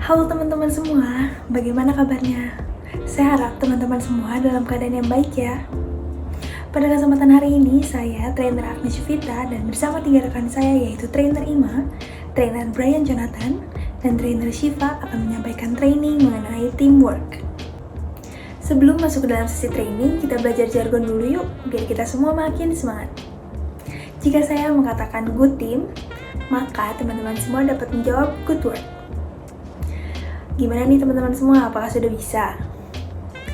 Halo teman-teman semua, bagaimana kabarnya? Saya harap teman-teman semua dalam keadaan yang baik ya. Pada kesempatan hari ini, saya, trainer Agnes Yuvita, dan bersama 3 rekan saya yaitu trainer Ima, trainer Brian Jonathan, dan trainer Shiva akan menyampaikan training mengenai teamwork. Sebelum masuk ke dalam sesi training, kita belajar jargon dulu yuk, biar kita semua makin semangat. Jika saya mengatakan good team, maka teman-teman semua dapat menjawab good work. Gimana nih teman-teman semua, apakah sudah bisa?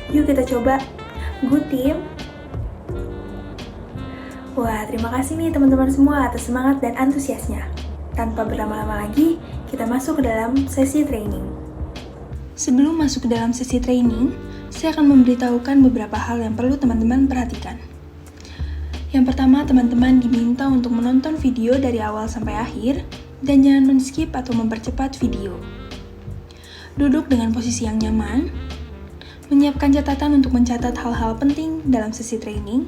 Yuk kita coba. Good team. Wah, terima kasih nih teman-teman semua atas semangat dan antusiasnya. Tanpa berlama-lama lagi, kita masuk ke dalam sesi training. Sebelum masuk ke dalam sesi training, saya akan memberitahukan beberapa hal yang perlu teman-teman perhatikan. Yang pertama, teman-teman diminta untuk menonton video dari awal sampai akhir, dan jangan men-skip atau mempercepat video. Duduk dengan posisi yang nyaman, menyiapkan catatan untuk mencatat hal-hal penting dalam sesi training,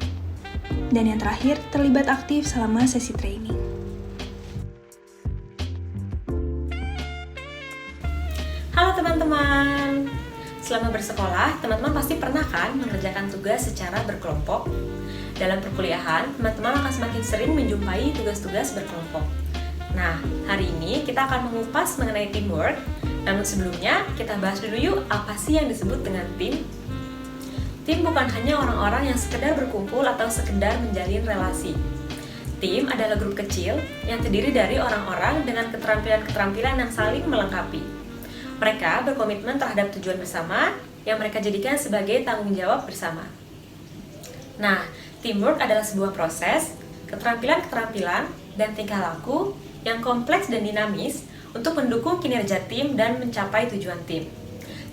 dan yang terakhir, terlibat aktif selama sesi training. Halo teman-teman, selama bersekolah, teman-teman pasti pernah kan mengerjakan tugas secara berkelompok? Dalam perkuliahan, teman-teman akan semakin sering menjumpai tugas-tugas berkelompok. Nah, hari ini kita akan mengupas mengenai teamwork. Namun sebelumnya, kita bahas dulu yuk apa sih yang disebut dengan tim? Tim bukan hanya orang-orang yang sekedar berkumpul atau sekedar menjalin relasi. Tim adalah grup kecil yang terdiri dari orang-orang dengan keterampilan-keterampilan yang saling melengkapi. Mereka berkomitmen terhadap tujuan bersama yang mereka jadikan sebagai tanggung jawab bersama. Nah, teamwork adalah sebuah proses, keterampilan-keterampilan, dan tingkah laku yang kompleks dan dinamis untuk mendukung kinerja tim dan mencapai tujuan tim.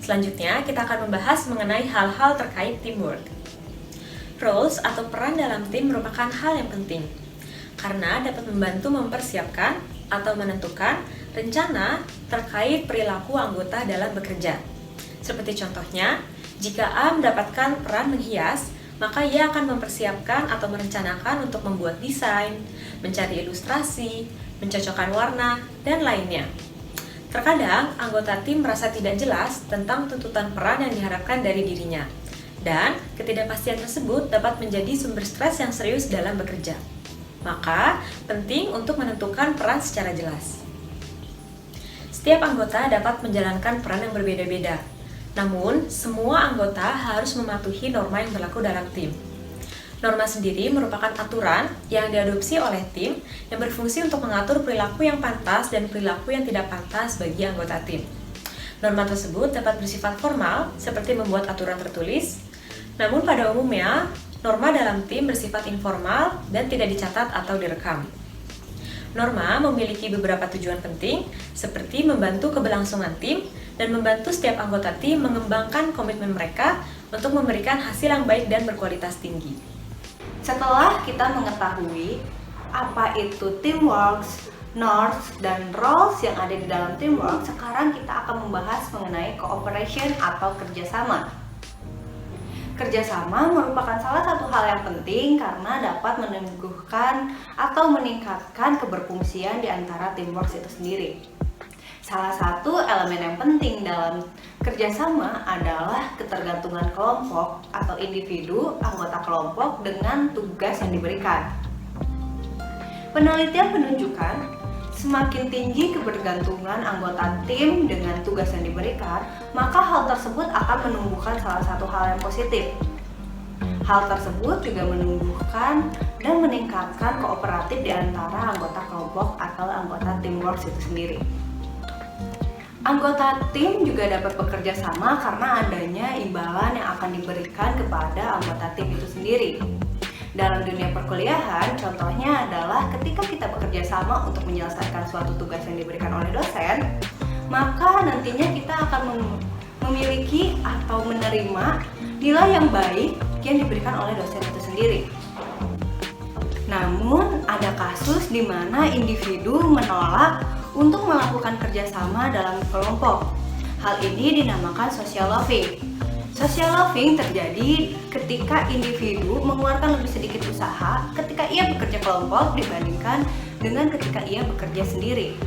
Selanjutnya, kita akan membahas mengenai hal-hal terkait teamwork. Roles atau peran dalam tim merupakan hal yang penting, karena dapat membantu mempersiapkan atau menentukan rencana terkait perilaku anggota dalam bekerja. Seperti contohnya, jika A mendapatkan peran menghias, maka ia akan mempersiapkan atau merencanakan untuk membuat desain, mencari ilustrasi, mencocokkan warna, dan lainnya. Terkadang, anggota tim merasa tidak jelas tentang tuntutan peran yang diharapkan dari dirinya, dan ketidakpastian tersebut dapat menjadi sumber stres yang serius dalam bekerja. Maka, penting untuk menentukan peran secara jelas. Setiap anggota dapat menjalankan peran yang berbeda-beda, namun semua anggota harus mematuhi norma yang berlaku dalam tim. Norma sendiri merupakan aturan yang diadopsi oleh tim yang berfungsi untuk mengatur perilaku yang pantas dan perilaku yang tidak pantas bagi anggota tim. Norma tersebut dapat bersifat formal, seperti membuat aturan tertulis, namun pada umumnya, norma dalam tim bersifat informal dan tidak dicatat atau direkam. Norma memiliki beberapa tujuan penting, seperti membantu keberlangsungan tim dan membantu setiap anggota tim mengembangkan komitmen mereka untuk memberikan hasil yang baik dan berkualitas tinggi. Setelah kita mengetahui apa itu teamwork, norms, dan roles yang ada di dalam teamwork, sekarang kita akan membahas mengenai cooperation atau kerjasama. Kerjasama merupakan salah satu hal yang penting karena dapat meneguhkan atau meningkatkan keberfungsian di antara teamwork itu sendiri. Salah satu elemen yang penting dalam kerjasama adalah ketergantungan kelompok atau individu anggota kelompok dengan tugas yang diberikan. Penelitian menunjukkan semakin tinggi kebergantungan anggota tim dengan tugas yang diberikan, maka hal tersebut akan menumbuhkan salah satu hal yang positif. Hal tersebut juga menumbuhkan dan meningkatkan kooperatif di antara anggota kelompok atau anggota teamwork itu sendiri. Anggota tim juga dapat bekerja sama karena adanya imbalan yang akan diberikan kepada anggota tim itu sendiri. Dalam dunia perkuliahan, contohnya adalah ketika kita bekerja sama untuk menyelesaikan suatu tugas yang diberikan oleh dosen, maka nantinya kita akan memiliki atau menerima nilai yang baik yang diberikan oleh dosen itu sendiri. Namun, ada kasus di mana individu menolak untuk melakukan kerjasama dalam kelompok. Hal ini dinamakan social loafing. Social loafing terjadi ketika individu mengeluarkan lebih sedikit usaha ketika ia bekerja kelompok dibandingkan dengan ketika ia bekerja sendiri.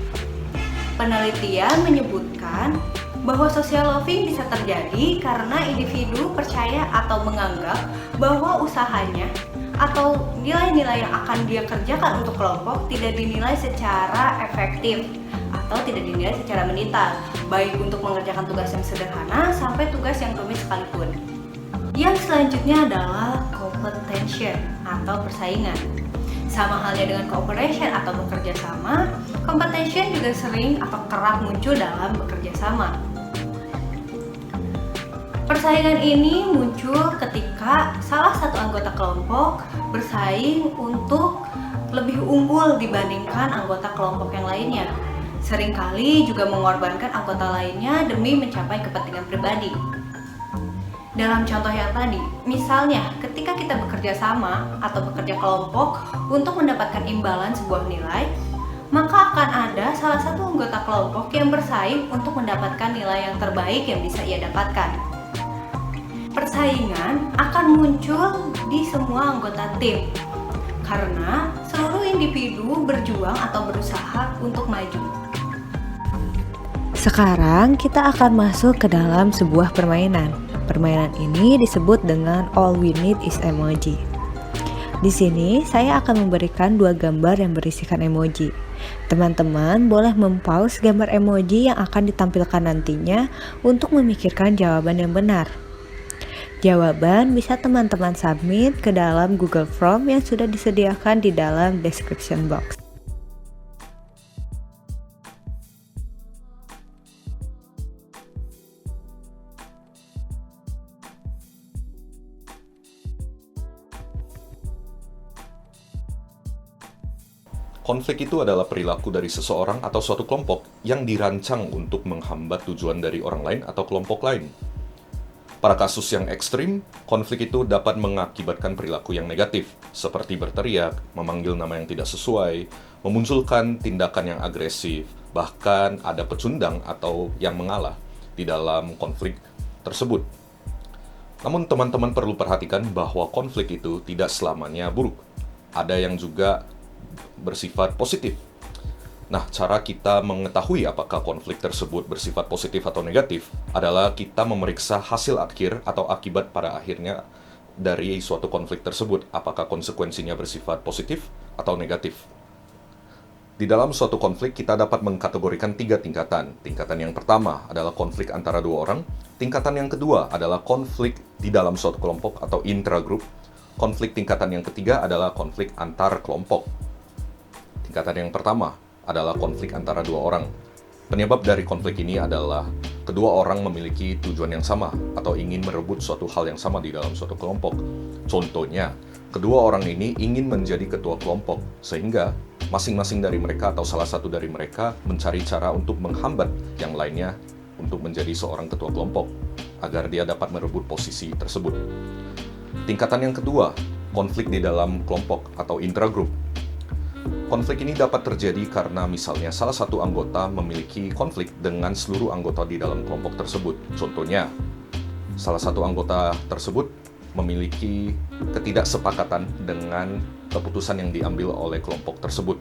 Penelitian menyebutkan bahwa social loving bisa terjadi karena individu percaya atau menganggap bahwa usahanya atau nilai-nilai yang akan dia kerjakan untuk kelompok tidak dinilai secara efektif atau tidak dinilai secara menital, baik untuk mengerjakan tugas yang sederhana sampai tugas yang rumit sekalipun. Yang selanjutnya adalah competition atau persaingan. Sama halnya dengan cooperation atau bekerja sama, competition juga sering atau kerap muncul dalam bekerja sama. Persaingan ini muncul ketika salah satu anggota kelompok bersaing untuk lebih unggul dibandingkan anggota kelompok yang lainnya. Seringkali juga mengorbankan anggota lainnya demi mencapai kepentingan pribadi. Dalam contoh yang tadi, misalnya ketika kita bekerja sama atau bekerja kelompok untuk mendapatkan imbalan sebuah nilai, maka akan ada salah satu anggota kelompok yang bersaing untuk mendapatkan nilai yang terbaik yang bisa ia dapatkan. Persaingan akan muncul di semua anggota tim, karena seluruh individu berjuang atau berusaha untuk maju. Sekarang kita akan masuk ke dalam sebuah permainan. Permainan ini disebut dengan All We Need Is Emoji. Di sini saya akan memberikan 2 gambar yang berisikan emoji. Teman-teman boleh mempause gambar emoji yang akan ditampilkan nantinya untuk memikirkan jawaban yang benar. Jawaban bisa teman-teman submit ke dalam Google Form yang sudah disediakan di dalam description box. Konflik itu adalah perilaku dari seseorang atau suatu kelompok yang dirancang untuk menghambat tujuan dari orang lain atau kelompok lain. Pada kasus yang ekstrim, konflik itu dapat mengakibatkan perilaku yang negatif, seperti berteriak, memanggil nama yang tidak sesuai, memunculkan tindakan yang agresif, bahkan ada pecundang atau yang mengalah di dalam konflik tersebut. Namun teman-teman perlu perhatikan bahwa konflik itu tidak selamanya buruk. Ada yang juga bersifat positif. Nah, cara kita mengetahui apakah konflik tersebut bersifat positif atau negatif adalah kita memeriksa hasil akhir atau akibat pada akhirnya dari suatu konflik tersebut, apakah konsekuensinya bersifat positif atau negatif. Di dalam suatu konflik, kita dapat mengkategorikan 3 tingkatan. Tingkatan yang pertama adalah konflik antara 2 orang. Tingkatan yang kedua adalah konflik di dalam suatu kelompok atau intragroup. Konflik tingkatan yang ketiga adalah konflik antar kelompok. Tingkatan yang pertama adalah konflik antara 2 orang. Penyebab dari konflik ini adalah kedua orang memiliki tujuan yang sama atau ingin merebut suatu hal yang sama di dalam suatu kelompok. Contohnya, kedua orang ini ingin menjadi ketua kelompok, sehingga masing-masing dari mereka atau salah satu dari mereka mencari cara untuk menghambat yang lainnya untuk menjadi seorang ketua kelompok, agar dia dapat merebut posisi tersebut. Tingkatan yang kedua, konflik di dalam kelompok atau intragroup. Konflik ini dapat terjadi karena misalnya salah satu anggota memiliki konflik dengan seluruh anggota di dalam kelompok tersebut. Contohnya, salah satu anggota tersebut memiliki ketidaksepakatan dengan keputusan yang diambil oleh kelompok tersebut.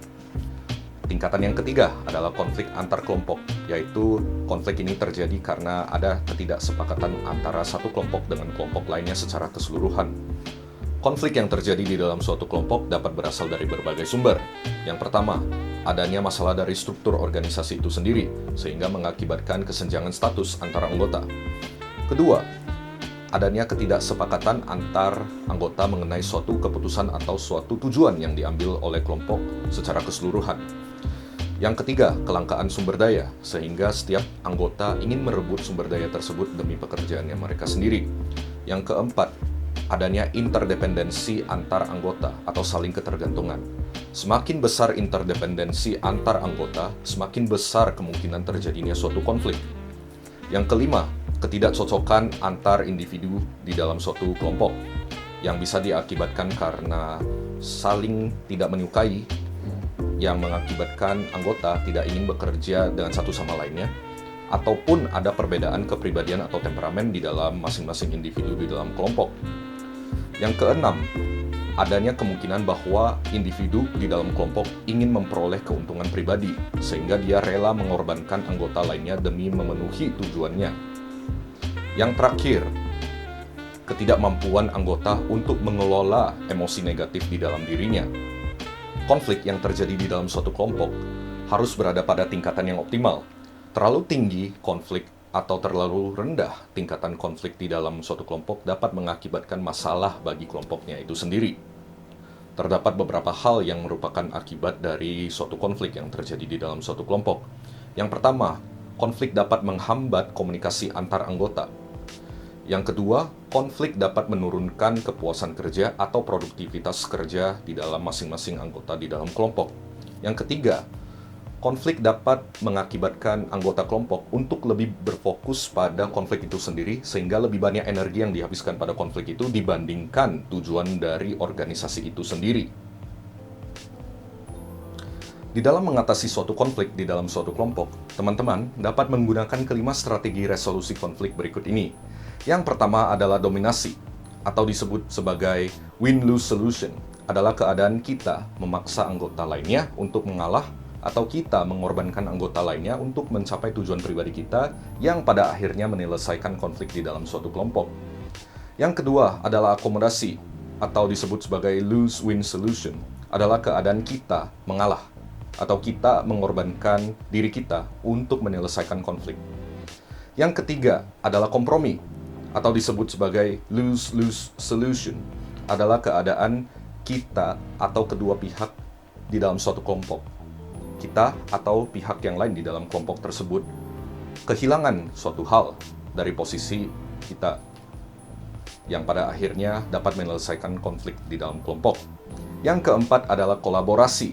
Tingkatan yang ketiga adalah konflik antar kelompok, yaitu konflik ini terjadi karena ada ketidaksepakatan antara satu kelompok dengan kelompok lainnya secara keseluruhan. Konflik yang terjadi di dalam suatu kelompok dapat berasal dari berbagai sumber. Yang pertama, adanya masalah dari struktur organisasi itu sendiri, sehingga mengakibatkan kesenjangan status antara anggota. Kedua, adanya ketidaksepakatan antar anggota mengenai suatu keputusan atau suatu tujuan yang diambil oleh kelompok secara keseluruhan. Yang ketiga, kelangkaan sumber daya, sehingga setiap anggota ingin merebut sumber daya tersebut demi pekerjaannya mereka sendiri. Yang keempat, adanya interdependensi antar anggota atau saling ketergantungan. Semakin besar interdependensi antar anggota, semakin besar kemungkinan terjadinya suatu konflik. Yang kelima, ketidakcocokan antar individu di dalam suatu kelompok yang bisa diakibatkan karena saling tidak menyukai, yang mengakibatkan anggota tidak ingin bekerja dengan satu sama lainnya, ataupun ada perbedaan kepribadian atau temperamen di dalam masing-masing individu di dalam kelompok. Yang keenam, adanya kemungkinan bahwa individu di dalam kelompok ingin memperoleh keuntungan pribadi, sehingga dia rela mengorbankan anggota lainnya demi memenuhi tujuannya. Yang terakhir, ketidakmampuan anggota untuk mengelola emosi negatif di dalam dirinya. Konflik yang terjadi di dalam suatu kelompok harus berada pada tingkatan yang optimal. Terlalu tinggi konflik atau terlalu rendah tingkatan konflik di dalam suatu kelompok dapat mengakibatkan masalah bagi kelompoknya itu sendiri. Terdapat beberapa hal yang merupakan akibat dari suatu konflik yang terjadi di dalam suatu kelompok. Yang pertama, konflik dapat menghambat komunikasi antar anggota. Yang kedua, konflik dapat menurunkan kepuasan kerja atau produktivitas kerja di dalam masing-masing anggota di dalam kelompok. Yang ketiga, konflik dapat mengakibatkan anggota kelompok untuk lebih berfokus pada konflik itu sendiri, sehingga lebih banyak energi yang dihabiskan pada konflik itu dibandingkan tujuan dari organisasi itu sendiri. Di dalam mengatasi suatu konflik di dalam suatu kelompok, teman-teman dapat menggunakan kelima strategi resolusi konflik berikut ini. Yang pertama adalah dominasi, atau disebut sebagai win-lose solution, adalah keadaan kita memaksa anggota lainnya untuk mengalah atau kita mengorbankan anggota lainnya untuk mencapai tujuan pribadi kita yang pada akhirnya menyelesaikan konflik di dalam suatu kelompok. Yang kedua adalah akomodasi, atau disebut sebagai lose-win solution, adalah keadaan kita mengalah atau kita mengorbankan diri kita untuk menyelesaikan konflik. Yang ketiga adalah kompromi, atau disebut sebagai lose-lose solution, adalah keadaan kita atau kedua pihak di dalam suatu kelompok. Kita atau pihak yang lain di dalam kelompok tersebut kehilangan suatu hal dari posisi kita yang pada akhirnya dapat menyelesaikan konflik di dalam kelompok. Yang keempat adalah kolaborasi,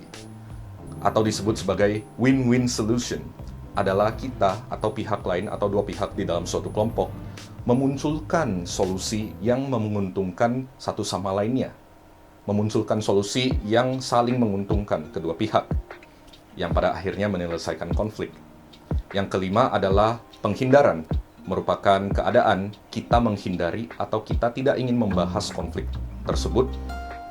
atau disebut sebagai win-win solution, adalah kita atau pihak lain atau dua pihak di dalam suatu kelompok memunculkan solusi yang menguntungkan satu sama lainnya, memunculkan solusi yang saling menguntungkan kedua pihak, yang pada akhirnya menyelesaikan konflik. Yang kelima adalah penghindaran, merupakan keadaan kita menghindari atau kita tidak ingin membahas konflik tersebut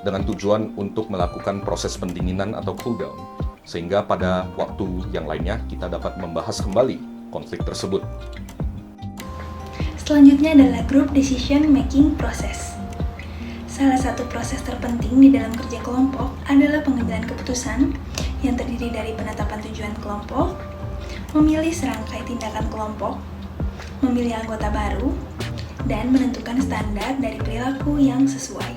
dengan tujuan untuk melakukan proses pendinginan atau cool down, sehingga pada waktu yang lainnya kita dapat membahas kembali konflik tersebut. Selanjutnya adalah group decision making process. Salah satu proses terpenting di dalam kerja kelompok adalah pengambilan keputusan yang terdiri dari penetapan tujuan kelompok, memilih serangkai tindakan kelompok, memilih anggota baru, dan menentukan standar dari perilaku yang sesuai.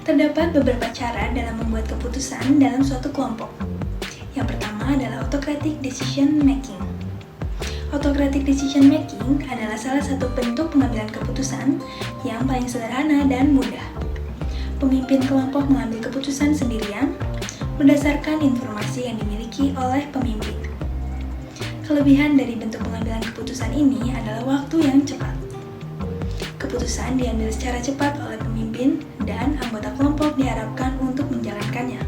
Terdapat beberapa cara dalam membuat keputusan dalam suatu kelompok. Yang pertama adalah autocratic decision making. Autocratic decision making adalah salah satu bentuk pengambilan keputusan yang paling sederhana dan mudah. Pemimpin kelompok mengambil keputusan sendirian berdasarkan informasi yang dimiliki oleh pemimpin. Kelebihan dari bentuk pengambilan keputusan ini adalah waktu yang cepat. Keputusan diambil secara cepat oleh pemimpin dan anggota kelompok diharapkan untuk menjalankannya.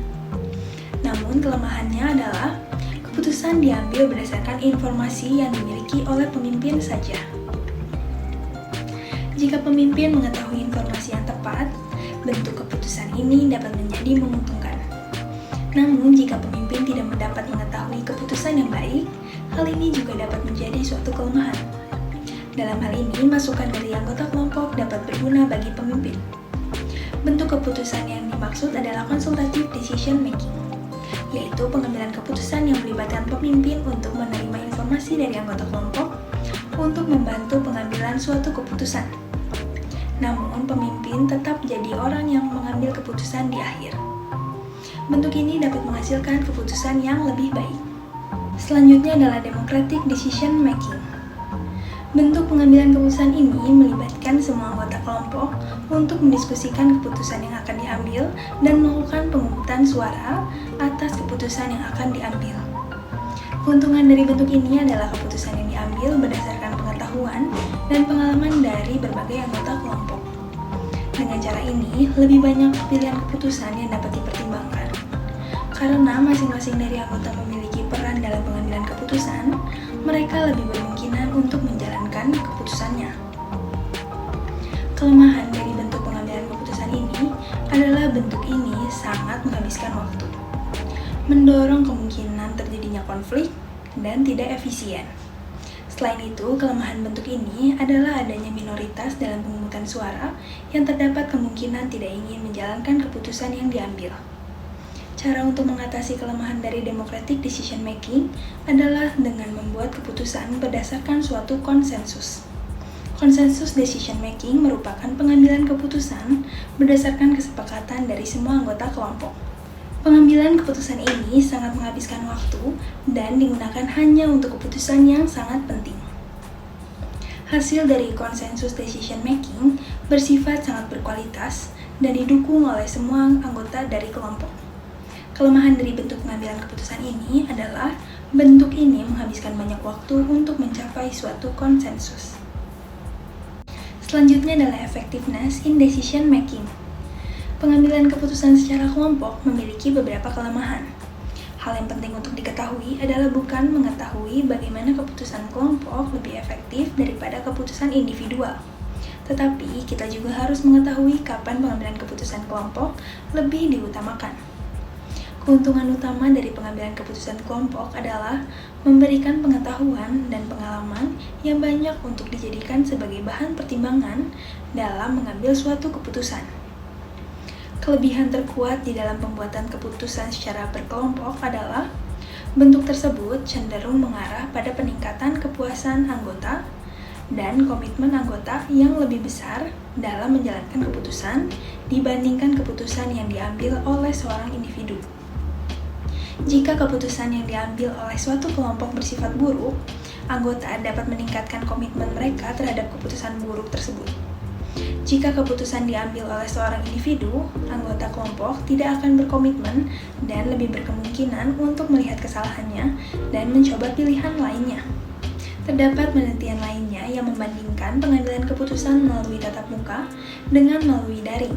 Namun kelemahannya adalah keputusan diambil berdasarkan informasi yang dimiliki oleh pemimpin saja. Jika pemimpin mengetahui informasi yang tepat, bentuk keputusan ini dapat menjadi menguntungkan. Namun, jika pemimpin tidak mendapat mengetahui keputusan yang baik, hal ini juga dapat menjadi suatu kelemahan. Dalam hal ini, masukan dari anggota kelompok dapat berguna bagi pemimpin. Bentuk keputusan yang dimaksud adalah consultative decision making, yaitu pengambilan keputusan yang melibatkan pemimpin untuk menerima informasi dari anggota kelompok untuk membantu pengambilan suatu keputusan. Namun, pemimpin tetap jadi orang yang mengambil keputusan di akhir. Bentuk ini dapat menghasilkan keputusan yang lebih baik. Selanjutnya adalah democratic decision making. Bentuk pengambilan keputusan ini melibatkan semua anggota kelompok untuk mendiskusikan keputusan yang akan diambil dan melakukan pemungutan suara atas keputusan yang akan diambil. Keuntungan dari bentuk ini adalah keputusan yang diambil berdasarkan pengetahuan dan pengalaman dari berbagai anggota kelompok. Dengan cara ini, lebih banyak pilihan keputusan yang dapat dipertimbangkan. Karena masing-masing dari anggota memiliki peran dalam pengambilan keputusan, mereka lebih berkemungkinan untuk menjalankan keputusannya. Kelemahan dari bentuk pengambilan keputusan ini adalah bentuk ini menghabiskan waktu, mendorong kemungkinan terjadinya konflik, dan tidak efisien. Selain itu, kelemahan bentuk ini adalah adanya minoritas dalam pemungutan suara yang terdapat kemungkinan tidak ingin menjalankan keputusan yang diambil. Cara untuk mengatasi kelemahan dari democratic decision making adalah dengan membuat keputusan berdasarkan suatu konsensus. Konsensus decision making merupakan pengambilan keputusan berdasarkan kesepakatan dari semua anggota kelompok. Pengambilan keputusan ini sangat menghabiskan waktu dan digunakan hanya untuk keputusan yang sangat penting. Hasil dari konsensus decision making bersifat sangat berkualitas dan didukung oleh semua anggota dari kelompok. Kelemahan dari bentuk pengambilan keputusan ini adalah bentuk ini menghabiskan banyak waktu untuk mencapai suatu konsensus. Selanjutnya adalah effectiveness in decision making. Pengambilan keputusan secara kelompok memiliki beberapa kelemahan. Hal yang penting untuk diketahui adalah bukan mengetahui bagaimana keputusan kelompok lebih efektif daripada keputusan individual. Tetapi kita juga harus mengetahui kapan pengambilan keputusan kelompok lebih diutamakan. Keuntungan utama dari pengambilan keputusan kelompok adalah memberikan pengetahuan dan pengalaman yang banyak untuk dijadikan sebagai bahan pertimbangan dalam mengambil suatu keputusan. Kelebihan terkuat di dalam pembuatan keputusan secara berkelompok adalah bentuk tersebut cenderung mengarah pada peningkatan kepuasan anggota dan komitmen anggota yang lebih besar dalam menjalankan keputusan dibandingkan keputusan yang diambil oleh seorang individu. Jika keputusan yang diambil oleh suatu kelompok bersifat buruk, anggota dapat meningkatkan komitmen mereka terhadap keputusan buruk tersebut. Jika keputusan diambil oleh seorang individu, anggota kelompok tidak akan berkomitmen dan lebih berkemungkinan untuk melihat kesalahannya dan mencoba pilihan lainnya. Terdapat penelitian lainnya yang membandingkan pengambilan keputusan melalui tatap muka dengan melalui daring.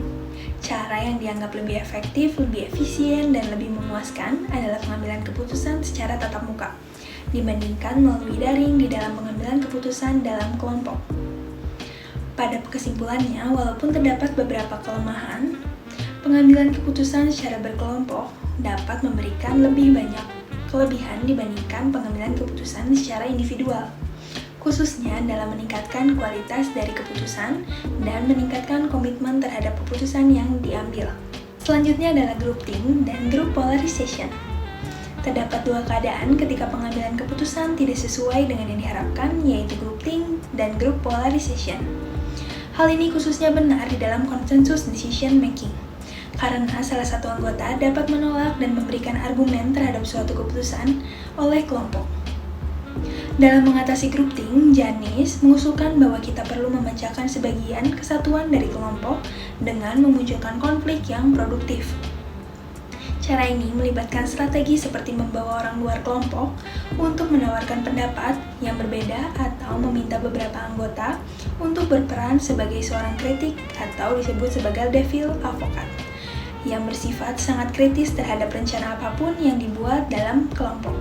Cara yang dianggap lebih efektif, lebih efisien, dan lebih memuaskan adalah pengambilan keputusan secara tatap muka dibandingkan melalui daring di dalam pengambilan keputusan dalam kelompok. Pada kesimpulannya, walaupun terdapat beberapa kelemahan, pengambilan keputusan secara berkelompok dapat memberikan lebih banyak kelebihan dibandingkan pengambilan keputusan secara individual, khususnya dalam meningkatkan kualitas dari keputusan dan meningkatkan komitmen terhadap keputusan yang diambil. Selanjutnya adalah groupthink dan group polarization. Terdapat dua keadaan ketika pengambilan keputusan tidak sesuai dengan yang diharapkan, yaitu groupthink dan group polarization. Hal ini khususnya benar di dalam konsensus decision making, karena salah satu anggota dapat menolak dan memberikan argumen terhadap suatu keputusan oleh kelompok. Dalam mengatasi groupthink, Janis mengusulkan bahwa kita perlu memecahkan sebagian kesatuan dari kelompok dengan memunculkan konflik yang produktif. Cara ini melibatkan strategi seperti membawa orang luar kelompok untuk menawarkan pendapat yang berbeda atau meminta beberapa anggota untuk berperan sebagai seorang kritik atau disebut sebagai devil advocate yang bersifat sangat kritis terhadap rencana apapun yang dibuat dalam kelompok.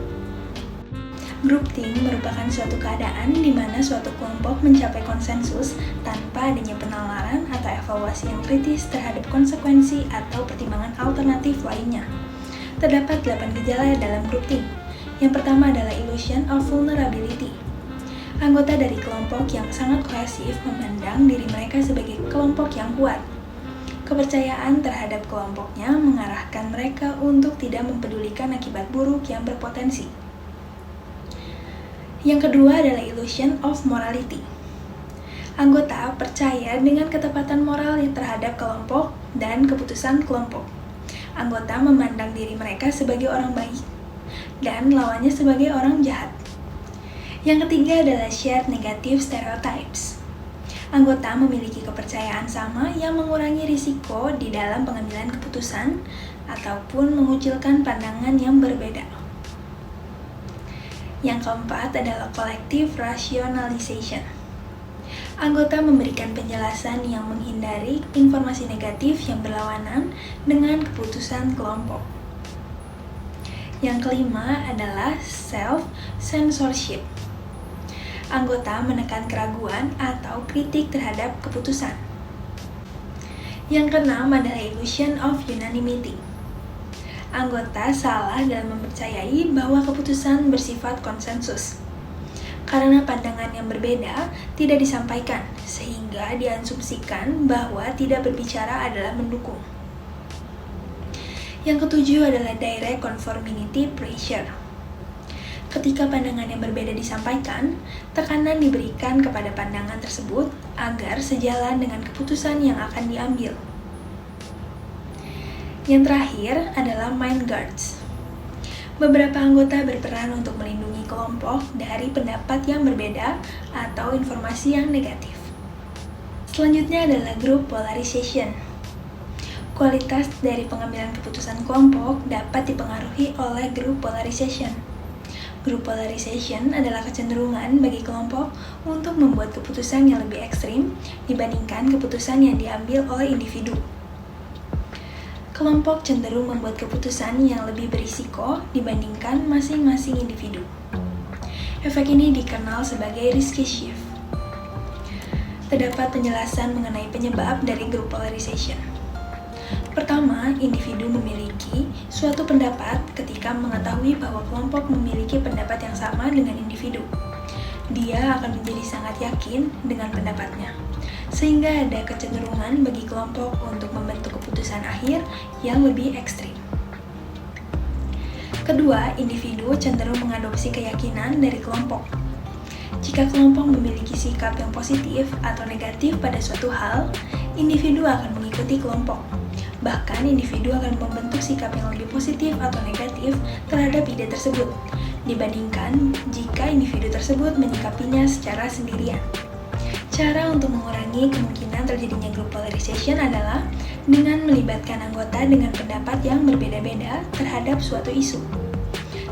Groupthink merupakan suatu keadaan di mana suatu kelompok mencapai konsensus tanpa adanya penalaran atau evaluasi yang kritis terhadap konsekuensi atau pertimbangan alternatif lainnya. Terdapat 8 gejala dalam groupthink. Yang pertama adalah illusion of vulnerability. Anggota dari kelompok yang sangat kohesif memandang diri mereka sebagai kelompok yang kuat. Kepercayaan terhadap kelompoknya mengarahkan mereka untuk tidak mempedulikan akibat buruk yang berpotensi. Yang kedua adalah illusion of morality. Anggota percaya dengan ketepatan moral yang terhadap kelompok dan keputusan kelompok. Anggota memandang diri mereka sebagai orang baik dan lawannya sebagai orang jahat. Yang ketiga adalah shared negative stereotypes. Anggota memiliki kepercayaan sama yang mengurangi risiko di dalam pengambilan keputusan ataupun mengucilkan pandangan yang berbeda. Yang keempat adalah collective rationalization. Anggota memberikan penjelasan yang menghindari informasi negatif yang berlawanan dengan keputusan kelompok. Yang kelima adalah self-censorship. Anggota menekan keraguan atau kritik terhadap keputusan. Yang keenam adalah illusion of unanimity. anggota salah dalam mempercayai bahwa keputusan bersifat konsensus. Karena pandangan yang berbeda tidak disampaikan, sehingga diasumsikan bahwa tidak berbicara adalah mendukung. Yang ketujuh adalah direct conformity pressure. Ketika pandangan yang berbeda disampaikan, tekanan diberikan kepada pandangan tersebut agar sejalan dengan keputusan yang akan diambil. Yang terakhir adalah mind guards. Beberapa anggota berperan untuk melindungi kelompok dari pendapat yang berbeda atau informasi yang negatif. Selanjutnya adalah group polarization. Kualitas dari pengambilan keputusan kelompok dapat dipengaruhi oleh group polarization. Group polarization adalah kecenderungan bagi kelompok untuk membuat keputusan yang lebih ekstrim dibandingkan keputusan yang diambil oleh individu. Kelompok cenderung membuat keputusan yang lebih berisiko dibandingkan masing-masing individu. Efek ini dikenal sebagai risky shift. Terdapat penjelasan mengenai penyebab dari group polarization. Pertama, individu memiliki suatu pendapat ketika mengetahui bahwa kelompok memiliki pendapat yang sama dengan individu. Dia akan menjadi sangat yakin dengan pendapatnya, sehingga ada kecenderungan bagi kelompok untuk membentuk keputusan akhir yang lebih ekstrim. Kedua, individu cenderung mengadopsi keyakinan dari kelompok. Jika kelompok memiliki sikap yang positif atau negatif pada suatu hal, individu akan mengikuti kelompok. Bahkan, individu akan membentuk sikap yang lebih positif atau negatif terhadap ide tersebut, dibandingkan jika individu tersebut menyikapinya secara sendirian. Cara untuk mengurangi kemungkinan terjadinya group polarization adalah dengan melibatkan anggota dengan pendapat yang berbeda-beda terhadap suatu isu.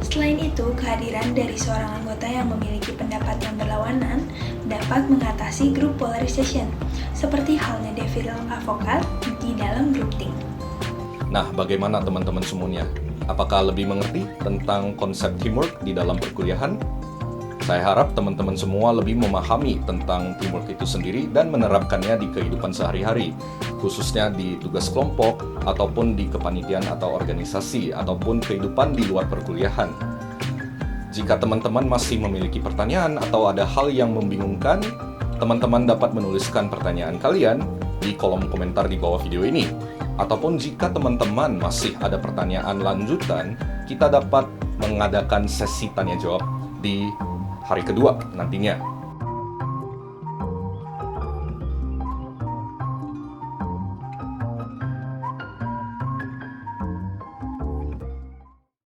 Selain itu, kehadiran dari seorang anggota yang memiliki pendapat yang berlawanan dapat mengatasi group polarization, seperti halnya devil advocate di dalam group think. Nah, bagaimana teman-teman semuanya? Apakah lebih mengerti tentang konsep teamwork di dalam perkuliahan? Saya harap teman-teman semua lebih memahami tentang teamwork itu sendiri dan menerapkannya di kehidupan sehari-hari, khususnya di tugas kelompok, ataupun di kepanitiaan atau organisasi, ataupun kehidupan di luar perkuliahan. Jika teman-teman masih memiliki pertanyaan atau ada hal yang membingungkan, teman-teman dapat menuliskan pertanyaan kalian di kolom komentar di bawah video ini. Ataupun jika teman-teman masih ada pertanyaan lanjutan, kita dapat mengadakan sesi tanya jawab di hari kedua nantinya.